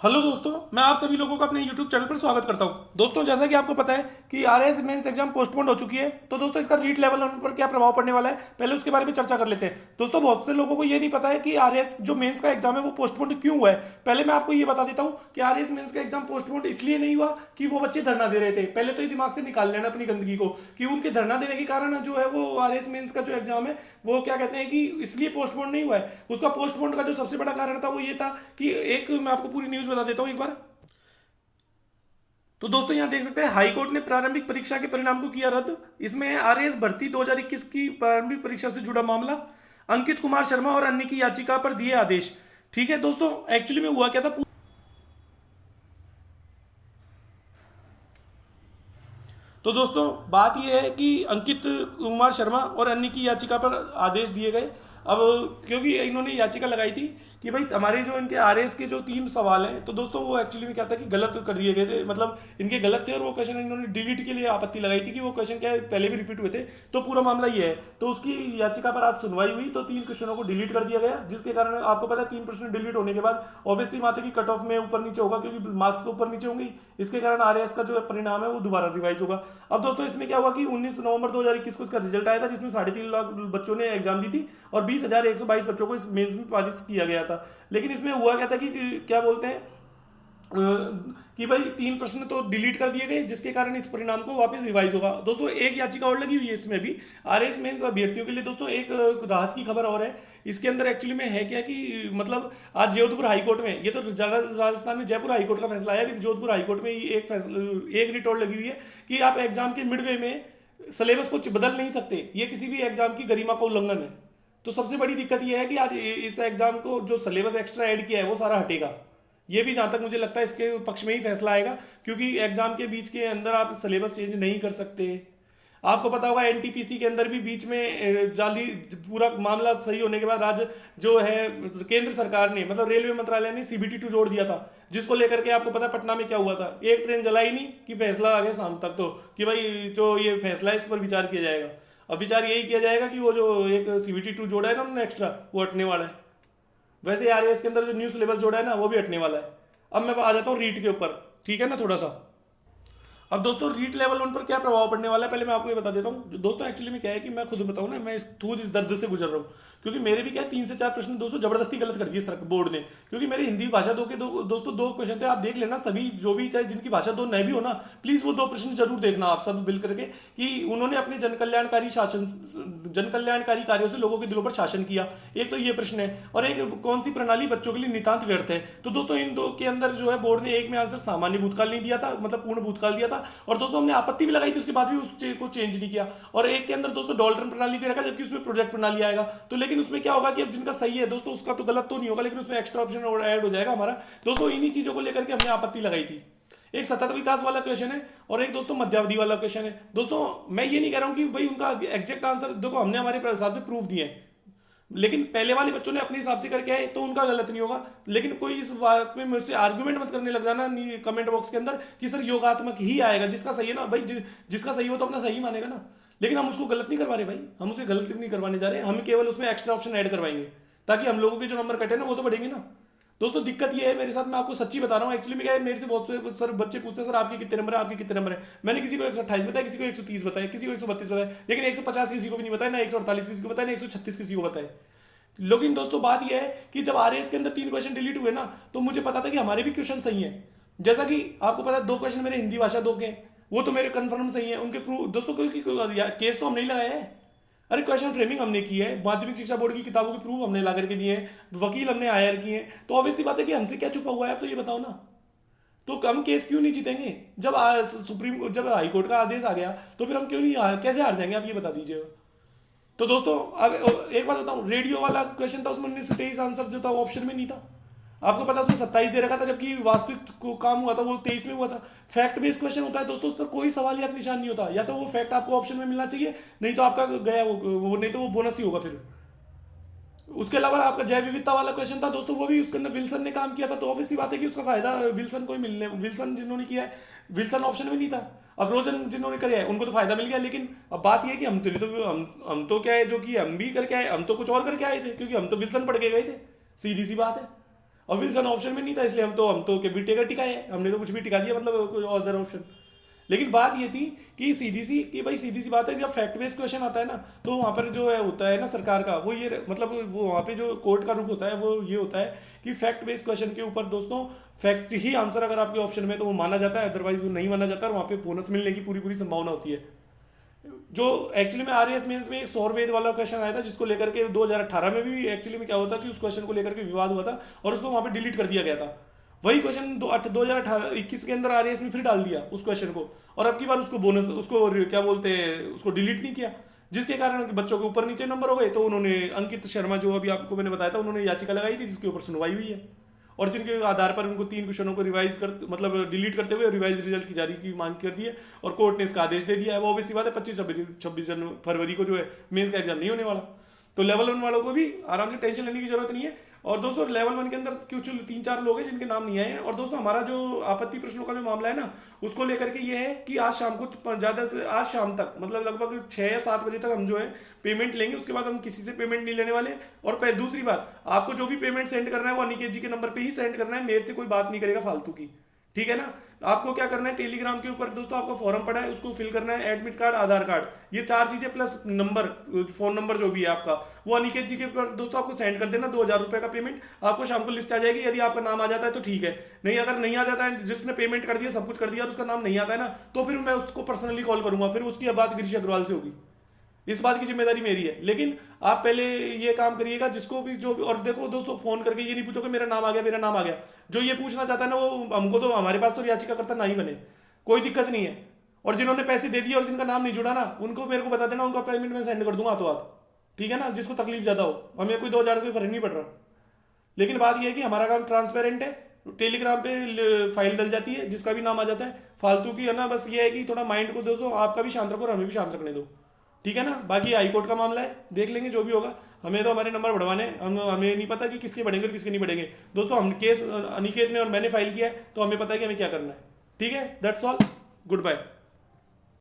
Hello दोस्तों, मैं आप सभी लोगों का अपने YouTube चैनल पर स्वागत करता हूं। दोस्तों, जैसा कि आपको पता है कि आरएएस मेंस एग्जाम पोस्टपोन हो चुकी है, तो दोस्तों इसका रीट लेवल होने पर क्या प्रभाव पड़ने वाला है, पहले उसके बारे में चर्चा कर लेते हैं। दोस्तों, बहुत से लोगों को ये नहीं पता है कि आरएएस जो मेंस का एग्जाम है वो पोस्टपोन क्यों हुआ है। पहले मैं आपको ये बता देता हूँ कि आरएएस मेंस का एग्जाम पोस्टपोन इसलिए नहीं हुआ कि वो बच्चे धरना दे रहे थे। पहले तो ये दिमाग से निकाल लेना अपनी गंदगी को कि उनके धरना देने के कारण जो है वो आरएएस मेंस का जो एग्जाम है वो क्या कहते हैं कि इसलिए पोस्टपोन नहीं हुआ है। उसका पोस्टपोन का जो सबसे बड़ा कारण था वो ये था कि एक, मैं आपको पूरी न्यूज बता देता हूँ एक बार। तो दोस्तों, यहां देख सकते हैं हाई कोर्ट ने प्रारंभिक परीक्षा के परिणाम को किया रद्द। इसमें आरएएस भर्ती 2021 की प्रारंभिक परीक्षा से जुड़ा मामला, अंकित कुमार शर्मा और अन्य की याचिका पर दिए आदेश। ठीक है दोस्तों, एक्चुअली में हुआ क्या था। तो दोस्तों, बात यह है कि अंकित कुमार शर्मा और अन्य की याचिका पर आदेश दिए गए। अब क्योंकि इन्होंने याचिका लगाई थी कि भाई हमारे जो इनके आरएस के जो 3 सवाल हैं, तो दोस्तों वो एक्चुअली में क्या था कि गलत कर दिए गए थे, मतलब इनके गलत थे और वो क्वेश्चन इन्होंने डिलीट के लिए आपत्ति लगाई थी कि वो क्वेश्चन क्या है पहले भी रिपीट हुए थे। तो पूरा मामला ये है। तो उसकी याचिका पर आज सुनवाई हुई, तो 3 क्वेश्चनों को डिलीट कर दिया गया, जिसके कारण आपको पता है 3 प्रश्न डिलीट होने के बाद ऑब्वियसली बात है कि कट ऑफ में ऊपर नीचे होगा, क्योंकि मार्क्स तो ऊपर नीचे होंगे। इसके कारण आरएएस का जो परिणाम है वो दोबारा रिवाइज होगा। अब दोस्तों, इसमें क्या हुआ कि 19 नवंबर 2021 को इसका रिजल्ट आया था, जिसमें 3.5 लाख बच्चों ने एग्जाम दी थी और 20,122 बच्चों को इस मेंस में पास किया गया था। लेकिन इसमें हुआ क्या था कि क्या बोलते हैं कि भाई 3 प्रश्न तो डिलीट कर दिए गए, जिसके कारण इस परिणाम को वापस रिवाइज होगा। दोस्तों, एक याचिका और लगी हुई है इसमें भी आरएएस मेंस अभ्यर्थियों के लिए। दोस्तों, एक राहत की खबर और है इसके अंदर। एक्चुअली में है क्या कि मतलब आज जोधपुर हाईकोर्ट में, ये तो राजस्थान में जयपुर हाईकोर्ट का फैसला आया, लेकिन जोधपुर हाईकोर्ट में एक फैसला, एक रिट और लगी हुई है कि आप एग्जाम के मिडवे में सिलेबस को बदल नहीं सकते। ये किसी भी एग्जाम की गरिमा का उल्लंघन है। तो सबसे बड़ी दिक्कत यह है कि आज इस एग्जाम को जो सिलेबस एक्स्ट्रा ऐड किया है वो सारा हटेगा। ये भी जहां तक मुझे लगता है इसके पक्ष में ही फैसला आएगा, क्योंकि एग्जाम के बीच के अंदर आप सिलेबस चेंज नहीं कर सकते। आपको पता होगा एनटीपीसी के अंदर भी बीच में जाली, पूरा मामला सही होने के बाद राज्य जो है केंद्र सरकार ने, मतलब रेलवे मंत्रालय ने CBT 2 जोड़ दिया था, जिसको लेकर के आपको पता है पटना में क्या हुआ था। एक ट्रेन जलाई नहीं कि फैसला आ गया शाम तक, तो कि भाई जो ये फैसला है इस पर विचार किया जाएगा। अब विचार यही किया जाएगा कि वो जो एक CBT 2 जोड़ा है ना उन्होंने एक्स्ट्रा, वो हटने वाला है। वैसे आरएएस के अंदर जो न्यू सिलेबस जोड़ा है ना वो भी हटने वाला है। अब मैं आ जाता हूँ रीट के ऊपर, ठीक है ना, थोड़ा सा। अब दोस्तों, रीट लेवल 1 पर क्या प्रभाव पड़ने वाला है पहले मैं आपको ये बता देता हूँ। दोस्तों, एक्चुअली में क्या है कि मैं खुद बताऊँ ना, मैं खुद इस दर्द से गुजर रहा हूँ, क्योंकि मेरे भी क्या 3 से 4 प्रश्न दोस्तों जबरदस्ती गलत कर दिए सर बोर्ड ने। क्योंकि मेरे हिंदी भाषा दो के दोस्तों 2 क्वेश्चन थे, आप देख लेना सभी, जो भी चाहे जिनकी भाषा 2 नहीं भी हो ना, प्लीज वो 2 प्रश्न जरूर देखना आप सब मिल करके, कि उन्होंने अपने जन कल्याणकारी कार्यों से लोगों के दिलों पर शासन किया। एक तो ये प्रश्न है, और एक कौन सी प्रणाली बच्चों के लिए नितांत व्यर्थ है। तो दोस्तों, इन 2 के अंदर जो है बोर्ड ने एक में आंसर सामान्य भूतकाल नहीं दिया था, मतलब पूर्ण भूतकाल दिया था, और दोस्तों हमने आपत्ति भी लगाई थी, उसके बाद भी उस चीज को चेंज नहीं किया। और एक के अंदर दोस्तों डॉल्टन प्रणाली दे रखा, जबकि उसमें प्रोजेक्ट प्रणाली आएगा। तो लेकिन उसमें क्या होगा कि अब जिनका सही है दोस्तों उसका तो गलत तो नहीं होगा, लेकिन उसमें एक्स्ट्रा ऑप्शन ऐड हो जाएगा हमारा। दोस्तों, इन्हीं चीजों को लेकर के हमने आपत्ति लगाई थी। एक सतत विकास वाला क्वेश्चन है और एक दोस्तों मध्यावधि वाला क्वेश्चन है। दोस्तों, मैं ये नहीं कह रहा हूं कि भाई उनका एग्जैक्ट आंसर देखो हमने हमारे हिसाब से प्रूफ दिए हैं, लेकिन पहले वाले बच्चों ने अपने हिसाब से करके आए तो उनका गलत नहीं होगा। लेकिन कोई इस बात में मुझसे आर्गुमेंट मत करने लग जाना कमेंट बॉक्स के अंदर कि सर योगात्मक ही आएगा, जिसका सही है ना भाई, जिसका सही हो तो अपना सही मानेगा ना। लेकिन हम उसको गलत नहीं करवा रहे भाई, हम उसे गलत नहीं करवाने जा रहे, हम केवल उसमें एक्स्ट्रा ऑप्शन ऐड करवाएंगे ताकि हम लोगों के जो नंबर कटे ना वो तो बढ़ेंगे ना। दोस्तों, दिक्कत ये है मेरे साथ, मैं आपको सच्ची बता रहा हूँ। एक्चुअली में क्या है, मेरे से बहुत से सर बच्चे पूछते हैं सर आपके कितने नंबर है, आपके कितने नंबर है। मैंने किसी को 128 बताया, किसी को 130 बताया, किसी को 132 बताया, लेकिन 150 किसी को भी नहीं बताया, ना 148 किसी को बताया, ना 136 किसी को बताया। लेकिन दोस्तों, बात यह है कि जब आरएएस के अंदर 3 क्वेश्चन डिलीट हुए ना, तो मुझे पता था कि हमारे भी क्वेश्चन सही हैं। जैसा कि आपको पता है 2 क्वेश्चन मेरे हिंदी भाषा 2 के हैं, वो तो मेरे कंफर्म सही है, उनके प्रूफ दोस्तों, क्योंकि केस तो हमने ही लगाया है। अरे क्वेश्चन फ्रेमिंग हमने की है, माध्यमिक शिक्षा बोर्ड की किताबों के प्रूफ हमने ला करके दिए हैं, वकील हमने हायर किए हैं। तो ऑब्वियसली बात है कि हमसे क्या छुपा हुआ है, आप तो ये बताओ ना। तो हम केस क्यों नहीं जीतेंगे? जब हाई कोर्ट का आदेश आ गया तो फिर हम क्यों नहीं कैसे हार जाएंगे, आप ये बता दीजिए। तो दोस्तों, अब एक बात बताऊं, रेडियो वाला क्वेश्चन था उसमें 1923 आंसर जो था वो ऑप्शन में नहीं था। आपको पता उसमें 27 दे रखा था, जबकि वास्तविक को काम हुआ था वो 23 में हुआ था। फैक्ट बेस्ड क्वेश्चन होता है दोस्तों, उस पर कोई सवाल या निशान नहीं होता, या तो वो फैक्ट आपको ऑप्शन में मिलना चाहिए, नहीं तो आपका गया वो नहीं तो वो बोनस ही होगा फिर। उसके अलावा आपका जैव विविधता वाला क्वेश्चन था दोस्तों, वो भी उसके अंदर विल्सन ने काम किया था, तो ऑब्वियसली बात है कि उसका फायदा विल्सन को ही मिलने, विल्सन जिन्होंने किया है, विल्सन ऑप्शन में नहीं था। अब रोजन जिन्होंने किया है उनको तो फायदा मिल गया, लेकिन अब बात यह है कि हम तो क्या है जो कि हम भी करके आए, हम तो कुछ और करके आए थे, क्योंकि हम तो विल्सन पढ़ के गए थे, सीधी सी बात है। और विल्सन ऑप्शन में नहीं था, इसलिए हम तो के बीटेक टिकाए हैं, हमने तो कुछ भी टिका दिया, मतलब कोई अदर ऑप्शन। लेकिन बात ये थी कि सीधी सी बात है, जब फैक्ट बेस्ड क्वेश्चन आता है ना, तो वहाँ पर जो है होता है ना सरकार का, वो ये मतलब वो वहाँ पे जो कोर्ट का रुख होता है वो ये होता है कि फैक्ट बेस्ड क्वेश्चन के ऊपर दोस्तों फैक्ट ही आंसर अगर आपके ऑप्शन में तो वो माना जाता है, अदरवाइज वो नहीं माना जाता, और वहाँ पे बोनस मिलने की पूरी पूरी संभावना होती है। जो एक्चुअली में आरएएस मेंस में एक सौरवेद वाला क्वेश्चन आया था, जिसको लेकर के 2018 में भी एक्चुअली में क्या हुआ था कि उस क्वेश्चन को लेकर के विवाद हुआ था और उसको वहां पे डिलीट कर दिया गया था। वही क्वेश्चन 2018-21 के अंदर आरएएस में फिर डाल दिया उस क्वेश्चन को, और अब की बार उसको बोनस उसको क्या बोलते हैं उसको डिलीट नहीं किया, जिसके कारण बच्चों के ऊपर नीचे नंबर हो गए। तो उन्होंने अंकित शर्मा जो अभी आपको मैंने बताया था, उन्होंने याचिका लगाई थी जिसके ऊपर सुनवाई हुई है, और जिनके आधार पर उनको 3 क्वेश्चनों को रिवाइज कर मतलब डिलीट करते हुए रिवाइज रिजल्ट की जारी की मांग कर दी है, और कोर्ट ने इसका आदेश दे दिया है। वो ऑब्वियसली बात है 26 फरवरी को जो है मेंस का एग्जाम नहीं होने वाला, तो लेवल 1 वालों को भी आराम से टेंशन लेने की जरूरत नहीं है। और दोस्तों लेवल 1 के अंदर कुछ 3-4 लोग हैं जिनके नाम नहीं आए हैं। और दोस्तों हमारा जो आपत्ति प्रश्नों का जो मामला है ना, उसको लेकर के ये है कि आज शाम को ज़्यादा से आज शाम तक मतलब लगभग 6 या 7 बजे तक हम जो है पेमेंट लेंगे, उसके बाद हम किसी से पेमेंट नहीं लेने वाले। और दूसरी बात, आपको जो भी पेमेंट सेंड करना है वो अनिकेत जी के नंबर पे ही सेंड करना है, मेरे से कोई बात नहीं करेगा फालतू की, ठीक है ना। आपको क्या करना है, टेलीग्राम के ऊपर दोस्तों आपका फॉर्म पड़ा है, उसको फिल करना है, एडमिट कार्ड, आधार कार्ड, ये 4 चीजें प्लस नंबर, फोन नंबर जो भी है आपका, वो अनिकेत जी के ऊपर दोस्तों आपको सेंड कर देना। 2000 रुपए का पेमेंट आपको शाम को लिस्ट आ जाएगी। यदि आपका नाम आ जाता है तो ठीक है, नहीं अगर नहीं आ जाता है, जिसने पेमेंट कर दिया सब कुछ कर दिया और उसका नाम नहीं आता है ना, तो फिर मैं उसको पर्सनली कॉल करूंगा, फिर उसकी बात गिरीश अग्रवाल से होगी। इस बात की जिम्मेदारी मेरी है। लेकिन आप पहले ये काम करिएगा, जिसको भी जो भी, और देखो दोस्तों फोन करके ये नहीं पूछो कि मेरा नाम आ गया मेरा नाम आ गया। जो ये पूछना चाहता है ना वो हमको तो हमारे पास तो याचिकाकर्ता ना ही बने, कोई दिक्कत नहीं है। और जिन्होंने पैसे दे दिए और जिनका नाम नहीं जुड़ा ना, उनको मेरे को बता देना, उनका पेमेंट मैं सेंड कर दूंगा हाथों हाथ, ठीक है ना। जिसको तकलीफ ज्यादा हो, हमें कोई 2000 कोई फर्क नहीं पड़ रहा। लेकिन बात यह है कि हमारा काम ट्रांसपेरेंट है, टेलीग्राम पे फाइल डल जाती है, जिसका भी नाम आ जाता है। फालतू की है ना, बस ये है कि थोड़ा माइंड को दोस्तों आपका भी शांत रखो और हमें भी शांत रखने दो, ठीक है ना। बाकी हाईकोर्ट का मामला है, देख लेंगे जो भी होगा। हमें तो हमारे नंबर बढ़वाने, हमें नहीं पता कि किसके बढ़ेंगे और किसके नहीं बढ़ेंगे। दोस्तों हम केस अनिकेत ने और मैंने फाइल किया है, तो हमें पता है कि हमें क्या करना है, ठीक है। That's all, good bye.